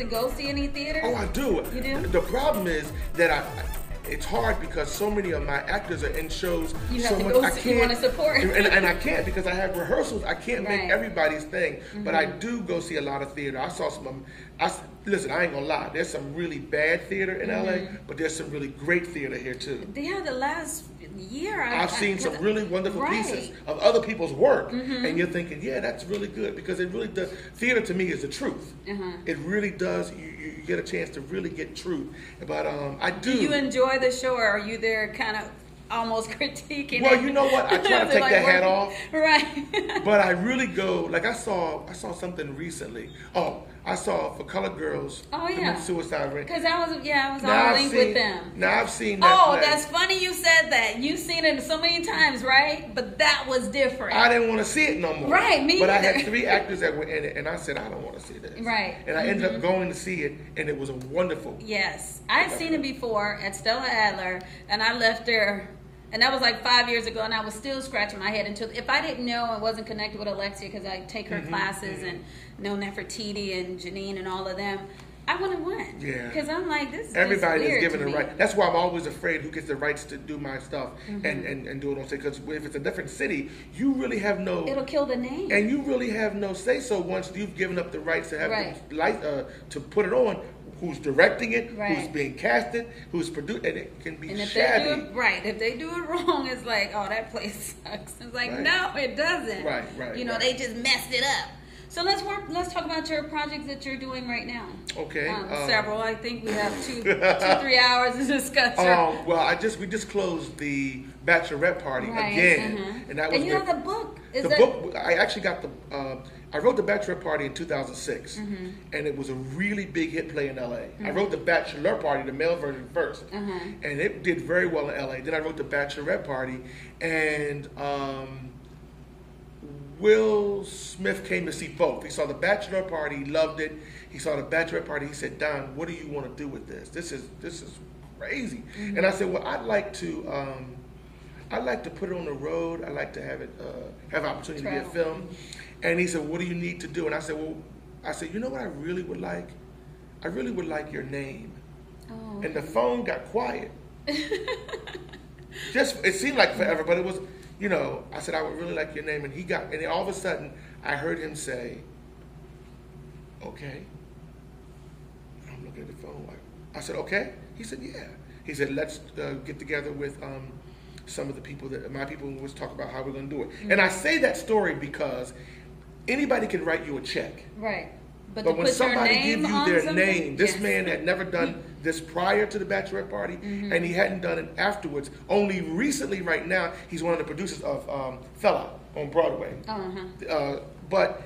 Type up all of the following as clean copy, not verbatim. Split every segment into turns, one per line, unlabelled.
to go see any theater?
Oh, I do.
You do?
The problem is that it's hard because so many of my actors are in shows.
You have
so
to
much,
go
I
see,
can't,
you want to support.
and I can't because I have rehearsals. I can't make
Right.
everybody's thing. But I do go see a lot of theater. I saw some. Listen, I ain't gonna lie. There's some really bad theater in LA, but there's some really great theater here too.
Yeah, the last year
I've seen some really wonderful pieces of other people's work, and you're thinking, yeah, that's really good because it really does. Theater to me is the truth. It really does. You get a chance to really get truth. But I do.
Do you enjoy the show, or are you there kind of almost critiquing?
Well, you know what? I try to take
like
that hat off.
Right.
But I really go, like I saw something recently. Oh, I saw For Colored Girls.
Oh, yeah.
Suicide Ring.
Because I was all linked with them.
Now I've seen that.
Oh,
play.
that's funny you said that. You've seen it so many times, right? But that was different.
I didn't want to see it no more.
Right, me
But
either.
I had 3 actors that were in it, and I said, I don't want to see this.
Right.
And I ended up going to see it, and it was a wonderful.
Yes. I've seen it before at Stella Adler, and I left there. And that was like 5 years ago, and I was still scratching my head until, if I didn't know I wasn't connected with Alexia, because I take her classes and know Nefertiti and Janine and all of them, I wouldn't have went. Yeah. Because I'm like, this is
everybody
is
given the right. That's why I'm always afraid who gets the rights to do my stuff and do it on stage. Because if it's a different city, you really have no.
It'll kill the name.
And you really have no say so once you've given up the rights to have to put it on. Who's directing it, who's being casted, who's produced, and it can be
and if
shabby.
They do it, if they do it wrong, it's like, oh, that place sucks. It's like, no, it doesn't.
Right.
You know, they just messed it up. So let's talk about your projects that you're doing right now.
Okay.
Several. I think we have 2-3 hours to discuss.
Well, we just closed the bachelorette party again, and that was.
And you have the book.
Book. I actually got the. I wrote the bachelorette party in 2006, and it was a really big hit play in LA. I wrote the bachelor party, the male version first, and it did very well in LA. Then I wrote the bachelorette party, and Will Smith came to see both. He saw the bachelor party, he loved it. He saw the bachelorette party. He said, "Don, what do you want to do with this? This is crazy." And I said, "Well, I'd like to put it on the road. I'd like to have it have opportunity to get filmed." And he said, "What do you need to do?" And I said, you know what I really would like? I really would like your name. Oh, okay. And the phone got quiet. It seemed like forever, but it was, I said, I would really like your name. And then all of a sudden, I heard him say, "Okay." And I'm looking at the phone. I said, "Okay?" He said, "Yeah." He said, "Let's get together with some of the people my people was talk about how we're going to do it." And I say that story because anybody can write you a check.
Right.
But when somebody gives you their name, this man had never done this prior to the bachelorette party, and he hadn't done it afterwards. Only recently, right now, he's one of the producers of Fella on Broadway. But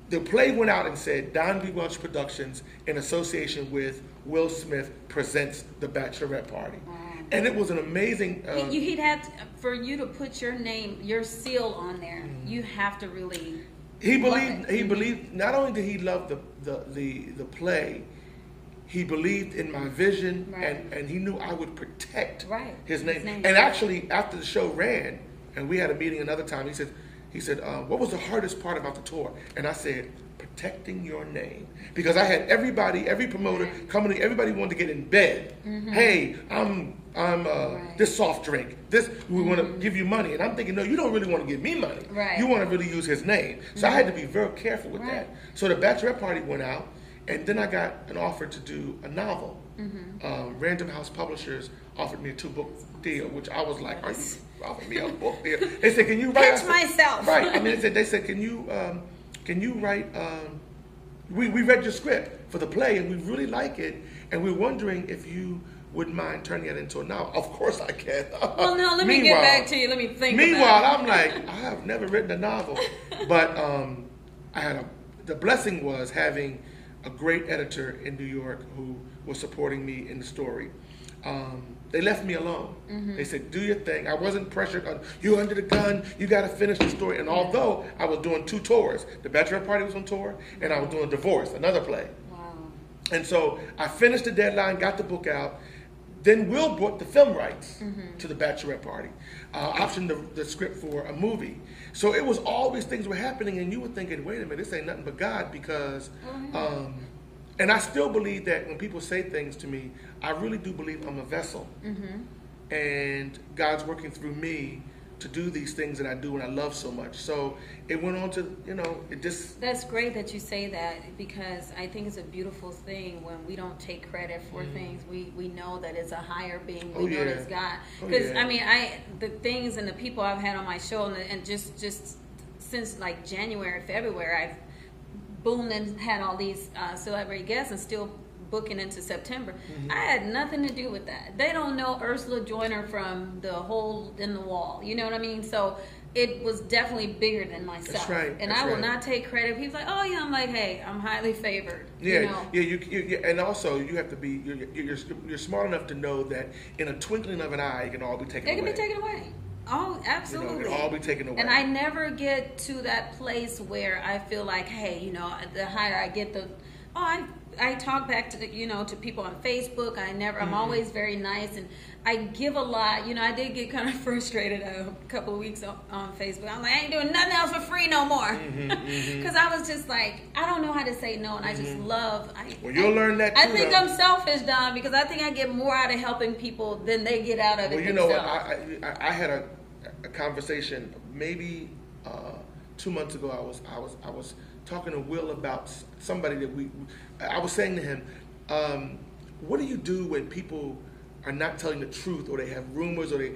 the play went out and said, Don B. Welch Productions, in association with Will Smith, presents the bachelorette party. Wow. And it was an amazing.
He'd have to, for you to put your name, your seal on there. You have to really. He
believed. Not only did he love the play, he believed in my vision, and he knew I would protect his name. And actually, after the show ran, and we had a meeting another time, he said, "What was the hardest part about the tour?" And I said, "Protecting your name," because I had every promoter coming. Everybody wanted to get in bed. Hey, I'm this soft drink. We want to give you money, and I'm thinking, no, you don't really want to give me money. You want to really use his name. So I had to be very careful with that. So the bachelorette party went out, and then I got an offer to do a novel. Random House Publishers offered me a 2-book deal, which I was like, "Are you offering me a book deal?" They said, "Can you write?"
Catch myself.
Right. I mean, they said, "Can you write?" We read your script for the play, and we really like it, and we're wondering if you wouldn't mind turning it into a novel. Of course I can.
Well, no, let me get back to you. Let me think.
Meanwhile, I'm like, I have never written a novel, but the blessing was having a great editor in New York who was supporting me in the story. They left me alone. They said, "Do your thing." I wasn't pressured on, "You under the gun, you got to finish the story." And although I was doing 2 tours, the bachelorette party was on tour, and I was doing Divorce, another play. Wow. And so I finished the deadline, got the book out. Then Will brought the film rights to the bachelorette party, optioned the script for a movie. So it was all these things were happening, and you were thinking, "Wait a minute, this ain't nothing but God," because And I still believe that when people say things to me, I really do believe I'm a vessel. And God's working through me to do these things that I do and I love so much. So it went on to, it just...
That's great that you say that, because I think it's a beautiful thing when we don't take credit for things. We know that it's a higher being. We know that it's God. Because, the things and the people I've had on my show, and just since like January, February, I've boomed and had all these celebrity guests and still booking into September. I had nothing to do with that. They don't know Ursula Joyner from the hole in the wall. You know what I mean? So it was definitely bigger than myself.
That's right.
And I will not take credit. People like, oh yeah, I'm like, hey, I'm highly favored.
Yeah, you and also you have to be. You're smart enough to know that in a twinkling of an eye, it can all be taken away.
It can be taken away. Oh, absolutely.
It can all be taken away.
And I never get to that place where I feel like, hey, the higher I get, I talk back to to people on Facebook. I'm always very nice, and I give a lot. I did get kind of frustrated a couple of weeks on Facebook. I'm like, I ain't doing nothing else for free no more, because I was just like, I don't know how to say no, and I just love.
Well, you'll learn that too.
I think I'm selfish, Don, because I think I get more out of helping people than they get out of it.
Well, you know what? I had a conversation maybe 2 months ago. I was talking to Will about somebody that I was saying to him, what do you do when people are not telling the truth, or they have rumors, or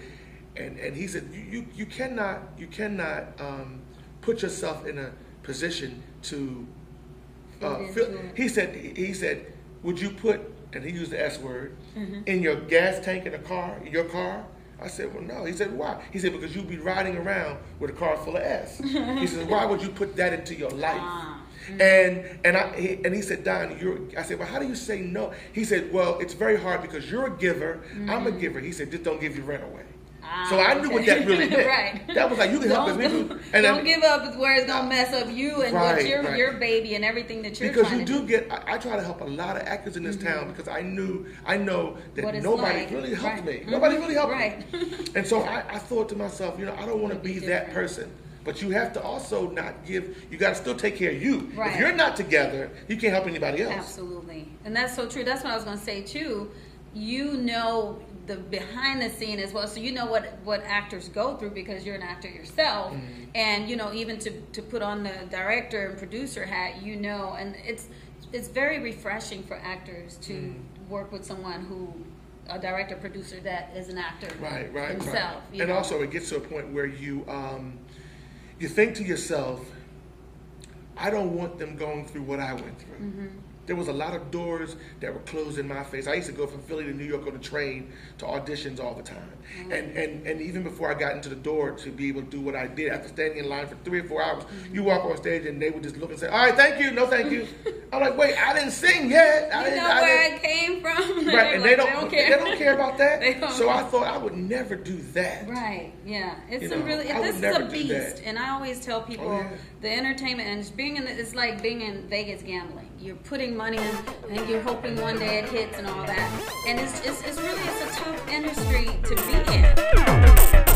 and he said you cannot put yourself in a position to feel. He said would you put, and he used the S word, in your gas tank in your car? I said, well, no. He said, why? He said, because you'd be riding around with a car full of S. He said, why would you put that into your life? And he said, Don, I said, well, how do you say no? He said, well, it's very hard because you're a giver, I'm a giver. He said, just don't give your rent away. So I knew what that really meant.
Right.
That was like, you can help us.
Don't give up is where it's going to mess up you and what your baby and everything that you're trying to do.
Because I try to help a lot of actors in this town, because I know that nobody really helped me. Nobody really helped me. And so I thought to myself, I don't want to be that person. But you have to also not give, you got to still take care of you. Right. If you're not together, you can't help anybody else.
Absolutely. And that's so true. That's what I was going to say too. The behind the scene as well, so what actors go through, because you're an actor yourself, and even to put on the director and producer hat, and it's very refreshing for actors to work with someone a director producer that is an actor himself.
And also it gets to a point where you think to yourself, I don't want them going through what I went through. There was a lot of doors that were closed in my face. I used to go from Philly to New York on the train to auditions all the time. And even before I got into the door to be able to do what I did, after standing in line for 3 or 4 hours, you walk on stage and they would just look and say, all right, thank you, no thank you. I'm like, wait, I didn't sing yet. I didn't
where I came from.
Right, and they don't care about that. So I thought I would never do that.
Right, yeah. This is a beast. And I always tell people the entertainment and it's like being in Vegas gambling. You're putting money in and you're hoping one day it hits and all that. And it's a tough industry to be in.